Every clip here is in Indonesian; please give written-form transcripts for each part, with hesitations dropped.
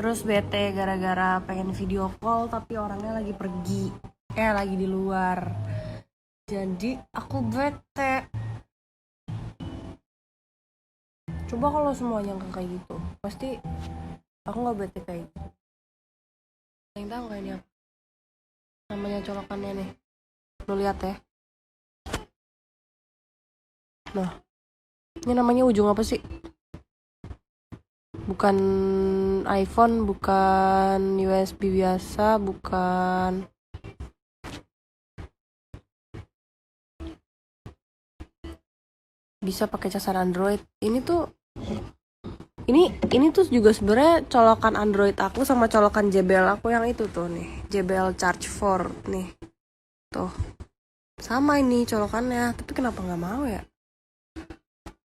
Terus bete gara-gara pengen video call tapi orangnya lagi pergi, lagi di luar. Jadi aku bete. Coba kalau semuanya nggak kayak gitu, pasti aku nggak bete kayak gitu. Yang tahu nggak ini apa? Namanya colokannya nih. Lo lihat ya. Nah, ini namanya ujung apa sih? Bukan iPhone, bukan USB biasa, bukan. Bisa pakai casan Android. Ini tuh juga sebenarnya colokan Android aku sama colokan JBL aku yang itu tuh nih, JBL Charge 4 nih. Tuh. Sama ini colokannya, tapi kenapa nggak mau ya?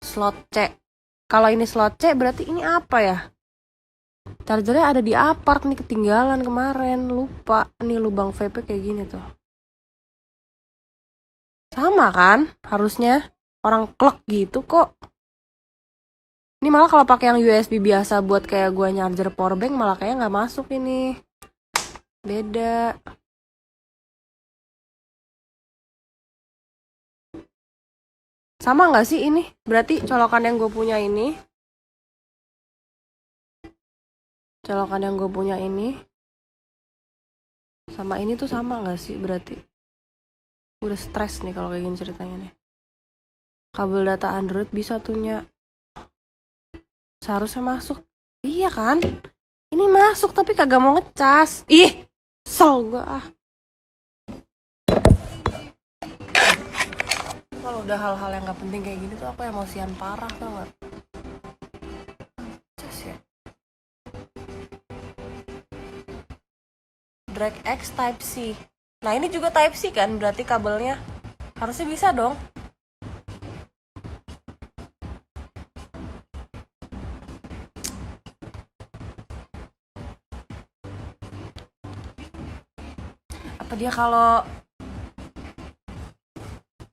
Slot C. Kalau ini slot C berarti ini apa ya? Chargernya ada di apart nih, ketinggalan kemarin, lupa. Nih lubang vape kayak gini tuh. Sama kan harusnya, orang klek gitu kok. Ini malah kalau pakai yang USB biasa buat kayak gua charger powerbank malah kayak nggak masuk ini. Beda. Sama nggak sih ini? Berarti colokan yang gue punya ini. Colokan yang gue punya ini. Sama ini tuh sama nggak sih berarti? Udah stres nih kalau kayak gini ceritanya nih. Kabel data Android bisa tuh nya. Seharusnya masuk. Iya kan? Ini masuk tapi kagak mau ngecas. Ih, kesel gue ah. Kalau udah hal-hal yang gak penting kayak gini tuh aku emosian parah tau gak? Cas ya. Drag X Type C. Nah ini juga Type C kan berarti kabelnya. Harusnya bisa dong.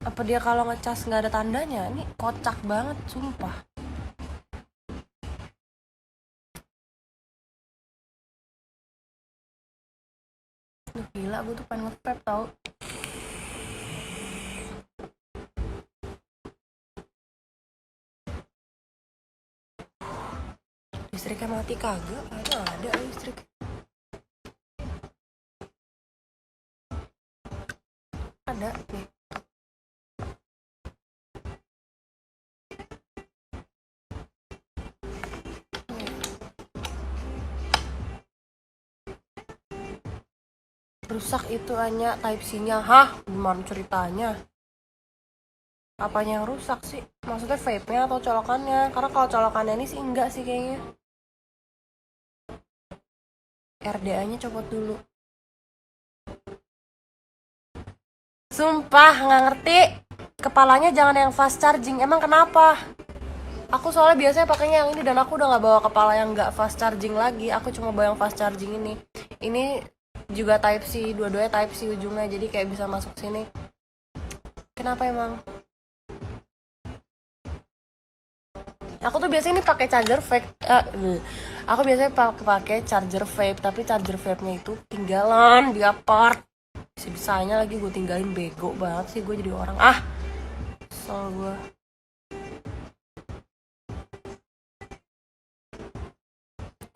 Apa dia kalau ngecas nggak ada tandanya? Ini kocak banget sumpah. Gila gue tuh pengen nge-vape tau. Listriknya mati kagak? Ada listrik. Ada nih. Rusak itu hanya Type C-nya. Hah? Gimana ceritanya? Apanya yang rusak sih? Maksudnya vape-nya atau colokannya? Karena kalau colokannya ini sih enggak sih kayaknya. RDA-nya copot dulu. Sumpah nggak ngerti. Kepalanya jangan yang fast charging. Emang kenapa? Aku soalnya biasanya pakainya yang ini dan aku udah nggak bawa kepala yang nggak fast charging lagi. Aku cuma bawa yang fast charging ini. Ini juga Type C, dua-duanya Type C ujungnya, jadi kayak bisa masuk sini. Kenapa emang? Aku tuh biasanya ini pakai charger vape. Aku biasanya pakai charger vape, tapi charger vape-nya itu tinggalan di apart. Bisa-bisanya lagi gue tinggalin, bego banget sih gue jadi orang. Kesel gue.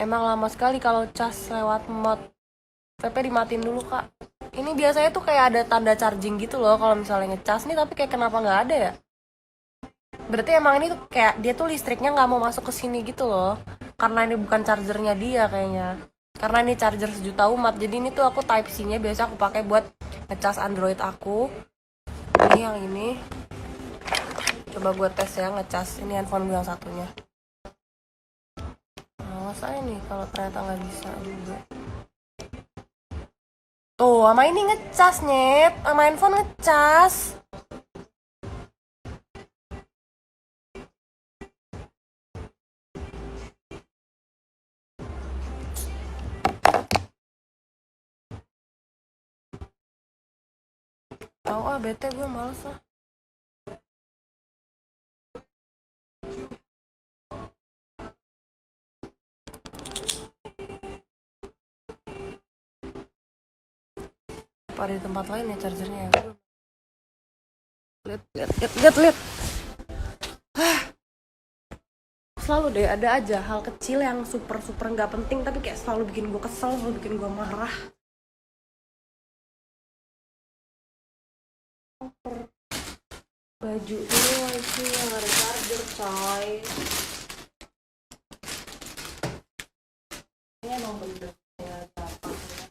Emang lama sekali kalau cas lewat mod. Vape dimatiin dulu kak. Ini biasanya tuh kayak ada tanda charging gitu loh kalau misalnya ngecas nih, tapi kayak kenapa nggak ada ya? Berarti emang ini tuh kayak dia tuh listriknya nggak mau masuk ke sini gitu loh. Karena ini bukan chargernya dia kayaknya. Karena ini charger sejuta umat. Jadi ini tuh aku Type C-nya biasa aku pakai buat ngecas Android aku. Ini yang ini. Coba gue tes ya ngecas. Ini handphone gue yang satunya. Awas aja nih kalau ternyata nggak bisa juga. Tuh, sama ini ngecas nyet. Sama handphone ngecas. Tahu bete gue males lah. Apa di tempat lain ya chargernya ya? Lihat. Selalu deh ada aja hal kecil yang super nggak penting tapi kayak selalu bikin gue kesel, selalu bikin gue marah. Baju semua itu yang ada charger coy. Ini emang bener ya gampang ya.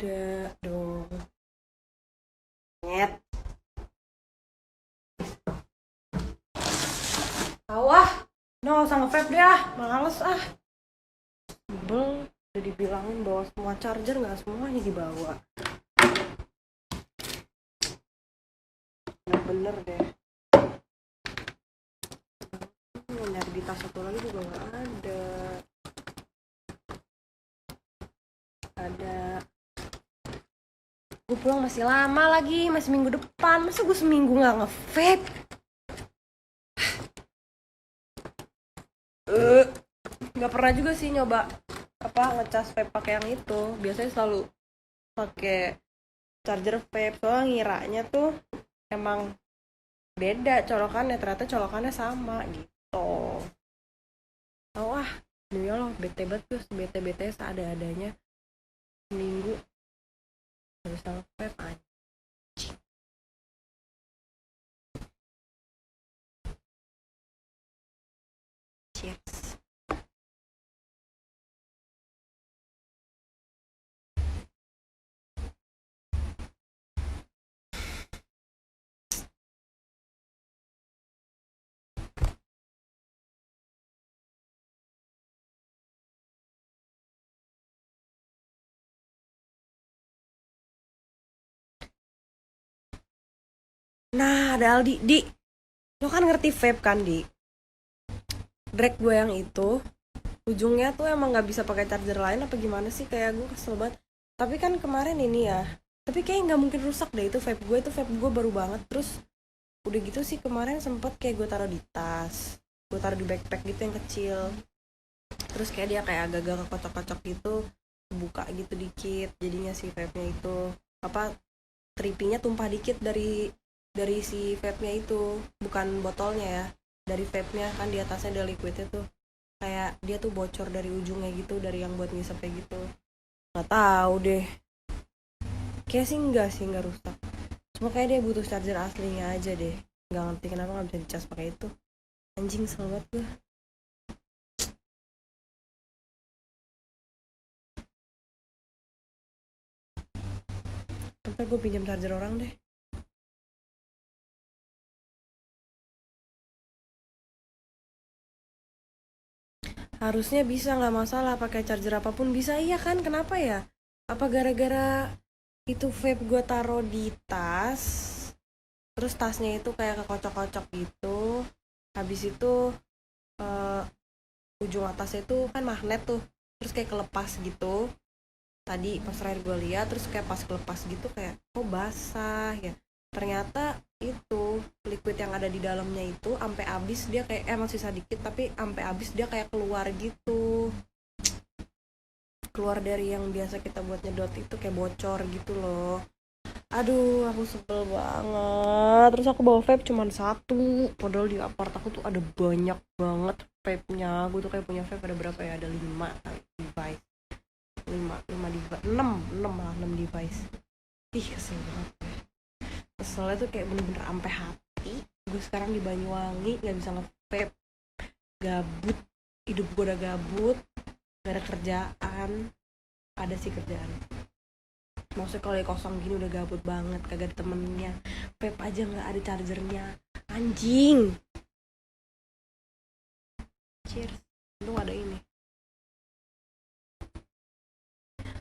Udah dong. Nyet. Awah, no usah nge-vape deh ah, males ah. Sebel, udah dibilangin bawa semua charger, nggak semuanya dibawa. Bener deh. Nyari di tas satu lagi juga nggak ada. Gue pulang masih lama lagi, masih minggu depan. Masa gue seminggu nggak nge-vape? Nggak pernah juga sih nyoba ngecas vape pakai yang itu. Biasanya selalu pakai charger vape, soalnya ngiranya tuh emang beda colokannya, ternyata colokannya sama gitu. Ya Allah, bete banget tuh, bete seada-adanya. Seminggu nggak bisa nge-vape aja. Cheers. Nah, ada Aldi. Di, lo kan ngerti vape kan, Di? Drag gue yang itu, ujungnya tuh emang nggak bisa pakai charger lain apa gimana sih? Kayak gue kesel banget. Tapi kan kemarin ini ya, tapi kayak nggak mungkin rusak deh itu vape gue baru banget. Terus udah gitu sih kemarin sempet kayak gue taruh di tas, gue taruh di backpack gitu yang kecil. Terus kayak dia kayak agak-agak kocok-kocok gitu, buka gitu dikit. Jadinya si vape-nya itu tripinya tumpah dikit dari si vape-nya itu, bukan botolnya ya, dari vape-nya kan di atasnya ada liquidnya tuh, kayak dia tuh bocor dari ujungnya gitu, dari yang buat ngisep kayak gitu. Nggak tahu deh, kayak sih nggak rusak, cuma kayak dia butuh charger aslinya aja deh. Nggak ngerti kenapa nggak bisa dicas pakai itu. Anjing, kesel banget gue. Sampai gue pinjam charger orang deh. Harusnya bisa, nggak masalah pakai charger apapun bisa, iya kan? Kenapa ya? Apa gara-gara itu vape gue taruh di tas, terus tasnya itu kayak kekocok-kocok gitu, habis itu ujung atasnya itu kan magnet tuh, terus kayak kelepas gitu. Tadi pas terakhir gue lihat, terus kayak pas kelepas gitu kayak kok basah ya. Ternyata itu liquid yang ada di dalamnya itu sampai habis dia kayak emang sisa dikit, tapi sampai habis dia kayak keluar gitu. Keluar dari yang biasa kita buat nyedot itu, kayak bocor gitu loh. Aduh, aku sebel banget. Terus aku bawa vape cuma satu, padahal di apart aku tuh ada banyak banget vape-nya. Gue tuh kayak punya vape ada berapa ya? Ada 5 device. 5 device. 6 device. Ih, kesel banget. Keselnya tuh kayak bener-bener sampai hati. Gue sekarang di Banyuwangi nggak bisa nge-vape. Gabut. Hidup gue udah gabut. Gak ada kerjaan. Ada sih kerjaan. Maksudnya kalau kosong gini udah gabut banget, kagak ada temennya, vape aja nggak ada chargernya, anjing. Cheers. Untung ada ini.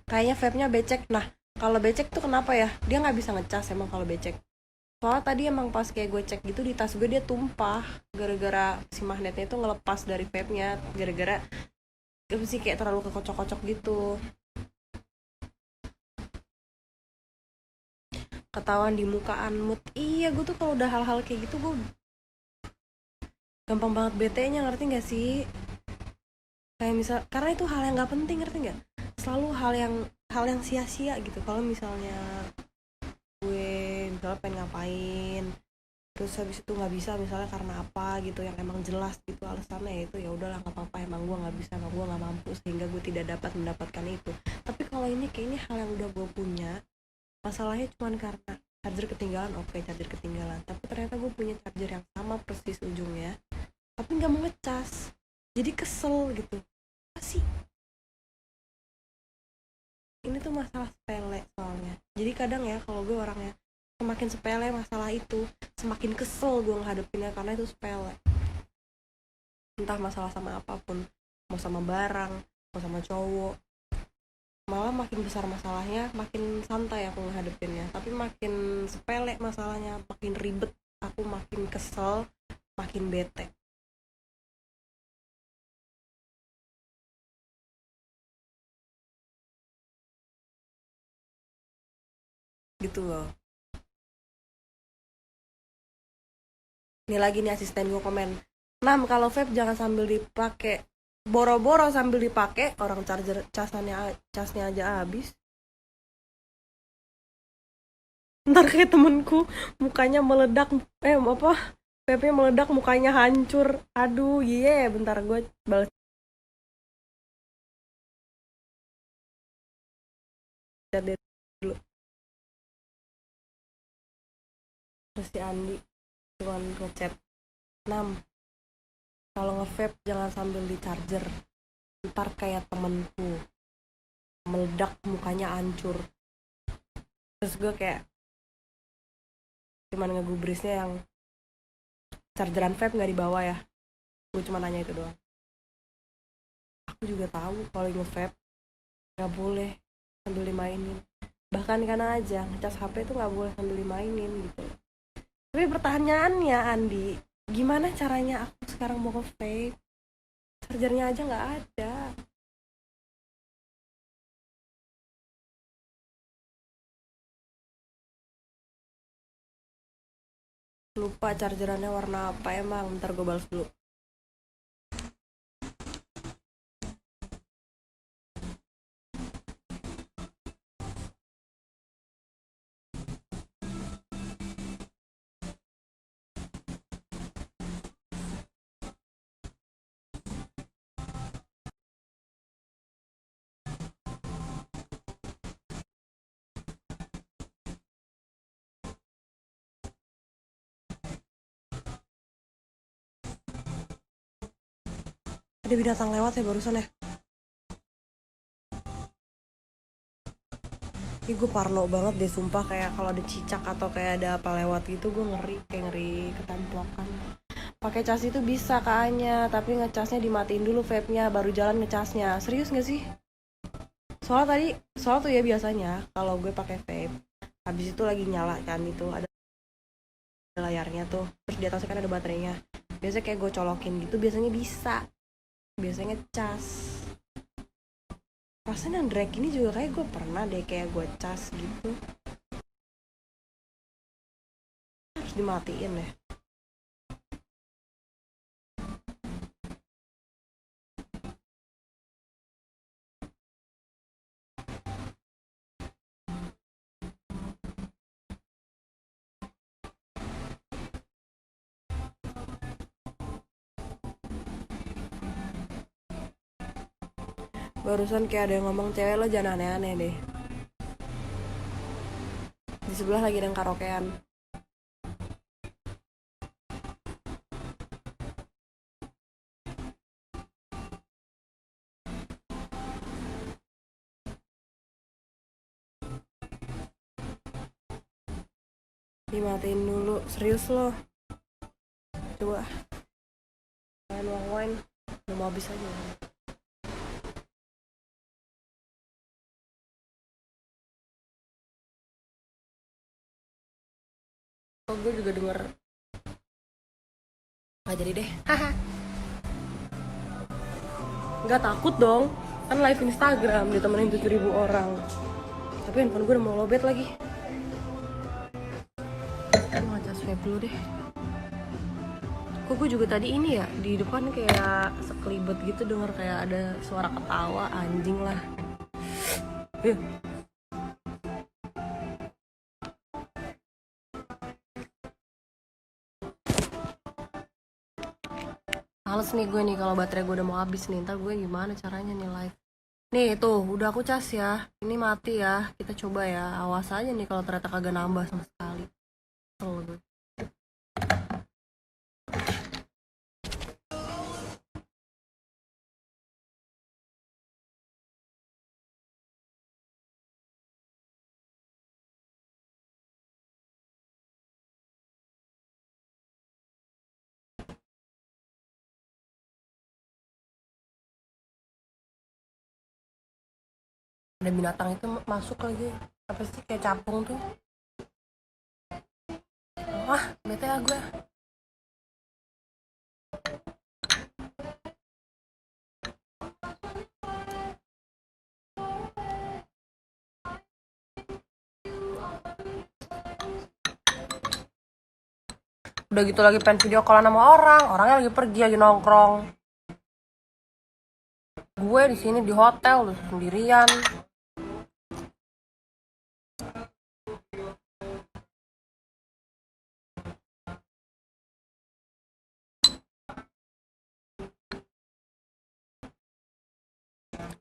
Kayaknya vape-nya becek. Nah, kalau becek tuh kenapa ya? Dia nggak bisa ngecas emang kalau becek. Soalnya tadi emang pas kayak gue cek gitu di tas gue, dia tumpah gara-gara si magnetnya itu ngelepas dari vape-nya, gara-gara apa sih, kayak terlalu kekocok-kocok gitu. Ketahuan di mukaan mood. Iya, gue tuh kalau udah hal-hal kayak gitu gue gampang banget bete nya, ngerti gak sih? Kayak misal, karena itu hal yang nggak penting, ngerti nggak? Selalu hal yang sia-sia gitu. Kalau misalnya gue misalnya pengen ngapain, terus habis itu nggak bisa misalnya karena apa gitu yang emang jelas gitu alasannya, ya itu ya udahlah nggak apa-apa, emang gue nggak bisa, emang gue nggak mampu sehingga gue tidak dapat mendapatkan itu. Tapi kalau ini kayaknya hal yang udah gue punya, masalahnya cuma karena charger ketinggalan. Oke, charger ketinggalan, tapi ternyata gue punya charger yang sama persis ujungnya tapi nggak mau ngecas, jadi kesel gitu. Apa sih ini tuh masalah sepele soalnya. Jadi kadang ya kalau gue orangnya semakin sepele masalah itu semakin kesel gue ngadepinnya, karena itu sepele. Entah masalah sama apapun, mau sama barang, mau sama cowok, malah makin besar masalahnya makin santai aku ngadepinnya. Tapi makin sepele masalahnya makin ribet, aku makin kesel, makin bete. Gitu loh. Ini lagi nih asisten gue komen, "Nam, kalau vape jangan sambil dipakai, boro-boro sambil dipakai orang charger casnya aja habis." Ntar kayak temenku mukanya meledak, apa, vape-nya meledak mukanya hancur. Aduh, bentar gue balas chat dia dulu. Terus si Andi cuman ngechat, "Nam, kalau nge-vape jangan sambil di charger, ntar kayak temenku meledak mukanya hancur." Terus gue kayak cuman ngegubrisnya yang, "Chargeran vape nggak dibawa ya?" Gue cuma nanya itu doang. Aku juga tahu kalau nge-vape nggak boleh sambil dimainin, bahkan karena aja ngecas HP itu nggak boleh sambil dimainin gitu. Tapi pertanyaannya, Andi, gimana caranya aku sekarang mau nge-vape, chargernya aja nggak ada. Lupa chargerannya warna apa emang, bentar gue balas dulu. Ada binatang lewat ya barusan ya. Ih, gue parno banget deh sumpah, kayak kalau ada cicak atau kayak ada apa lewat gitu gue ngeri, kayak ngeri ketemplokan. Pakai cas itu bisa kayaknya, tapi ngecasnya dimatiin dulu vape-nya baru jalan ngecasnya. Serius nggak sih? Soalnya tuh ya biasanya kalau gue pakai vape, habis itu lagi nyala kan, itu ada layarnya tuh, terus di atasnya kan ada baterainya. Biasanya kayak gue colokin gitu, biasanya bisa, biasanya cas. Rasanya yang drag ini juga kayak gue pernah deh kayak gue cas gitu. Harus dimatiin deh. Barusan kayak ada yang ngomong, "Cewek lo jangan aneh-aneh deh." Di sebelah lagi ada yang karaokean. Dimatiin dulu, serius lo. Coba main wine udah mau habis aja. Oh, gue juga denger. Nggak jadi deh. Haha. Nggak takut dong, kan live Instagram ditemenin 7.000 orang. Tapi handphone gue udah mau lowbat lagi. Mau ngecas vape dulu deh. Kok gue juga tadi ini ya di depan kayak sekelibet gitu, denger kayak ada suara ketawa anjing lah. Males nih gue nih kalau baterai gue udah mau habis nih. Ntar gue gimana caranya nih live. Nih tuh udah aku cas ya. Ini mati ya. Kita coba ya. Awas aja nih kalau ternyata kagak nambah sama sekali. Tuh gue. Ada binatang itu masuk lagi. Apa sih kayak capung tuh. Wah bete lah gue. Udah gitu lagi pengen video call sama orang, orangnya lagi pergi, lagi nongkrong. Gue di sini di hotel udah sendirian.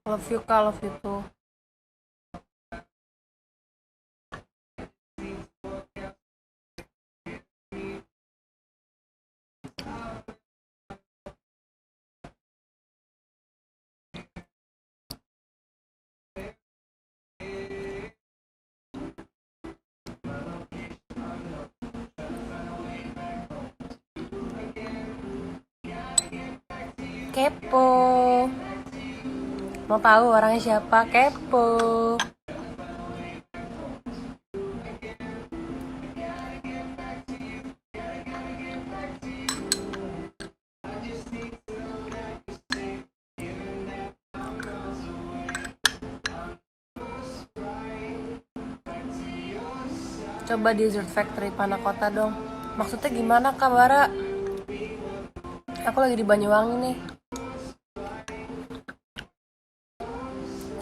Love you kak, love you tuh. Kepo. Mau tahu orangnya siapa? Kepo. Coba Dessert Factory Panakota dong. Maksudnya gimana Kak Bara? Aku lagi di Banyuwangi nih.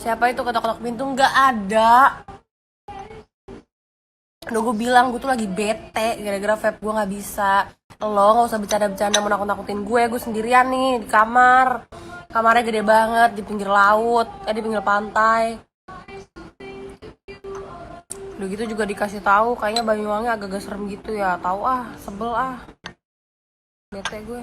Siapa itu ketok-ketok pintu? Nggak ada. Udah gue bilang gue tuh lagi bete gara-gara vape gue nggak bisa. Lo nggak usah bercanda-bercanda mau nakut-nakutin gue sendirian nih di kamar. Kamarnya gede banget di pinggir laut, di pinggir pantai. Udah gitu juga dikasih tahu kayaknya Banyuwangi agak-agak serem gitu ya. Tahu ah, sebel ah. Bete gue.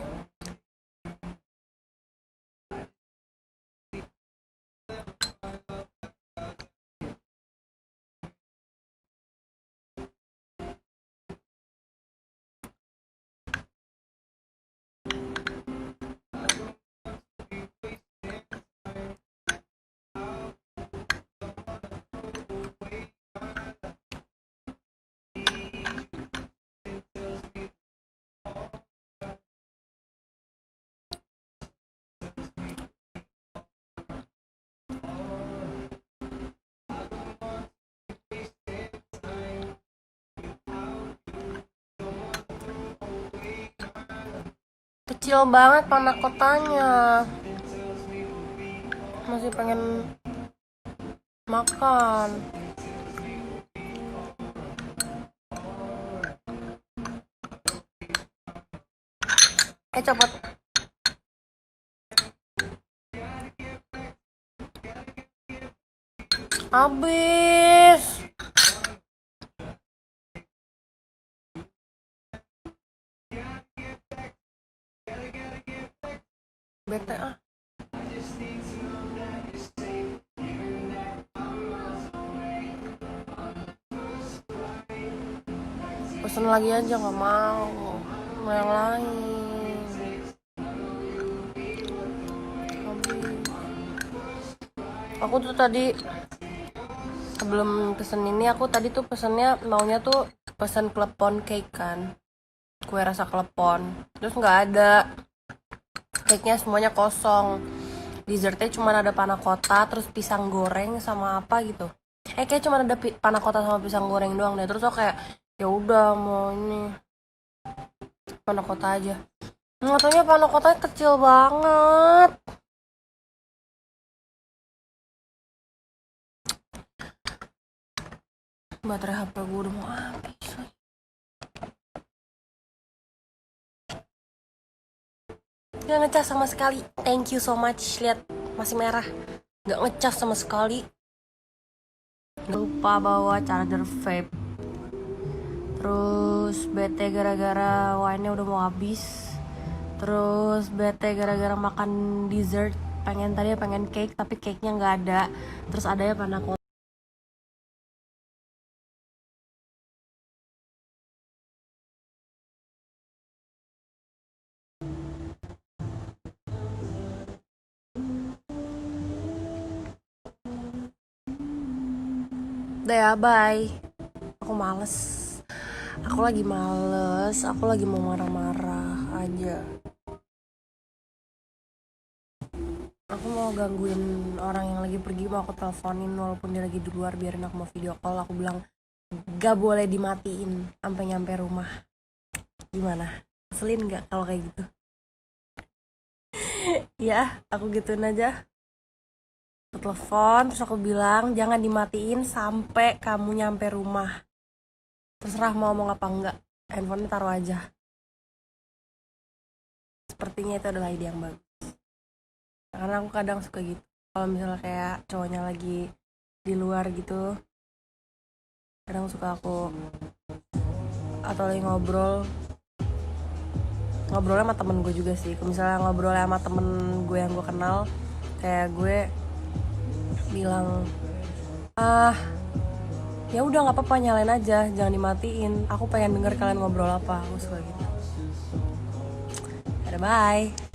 Kecil banget panakotanya. Masih pengen makan. Cepet. Habis. Bete ah. Pesen lagi aja nggak mau yang lain. Aku tuh tadi sebelum pesen ini aku tadi tuh pesennya maunya tuh pesen klepon cake kan, kue rasa klepon, terus nggak ada, cake nya semuanya kosong, dessertnya cuma ada panna cotta terus pisang goreng sama apa gitu, kayak cuma ada panna cotta sama pisang goreng doang deh. Terus aku kayak ya udah mau ini panna cotta aja. Nggak taunya panel kotanya kecil banget. Baterai HP gue udah mau habis. Gak ngecas sama sekali. Thank you so much. Lihat, masih merah. Gak ngecas sama sekali. Lupa bawa charger vape. Terus bete gara-gara wine-nya udah mau habis. Terus bete gara-gara makan dessert. Pengen cake tapi cake-nya nggak ada. Terus adanya panna cotta. Udah ya, bye. Aku males. Aku lagi males. Aku lagi mau marah-marah aja. Aku mau gangguin orang yang lagi pergi, mau aku teleponin walaupun dia lagi di luar, biarin aku mau video call. Aku bilang gak boleh dimatiin sampai nyampe rumah. Gimana? Keselin gak kalau kayak gitu? Ya, aku gituin aja. Aku telepon, terus aku bilang jangan dimatiin sampai kamu nyampe rumah. Terserah mau ngomong apa enggak, handphonenya taruh aja. Sepertinya itu adalah ide yang bagus. Karena aku kadang suka gitu. Kalau misalnya kayak cowoknya lagi di luar gitu, kadang suka aku atau lagi ngobrolnya sama temen gue juga sih. Kalau misalnya ngobrolnya sama temen gue yang gue kenal, kayak gue bilang ya udah nggak apa-apa, nyalain aja, jangan dimatiin, aku pengen denger kalian ngobrol apa. Aku suka gitu. Bye.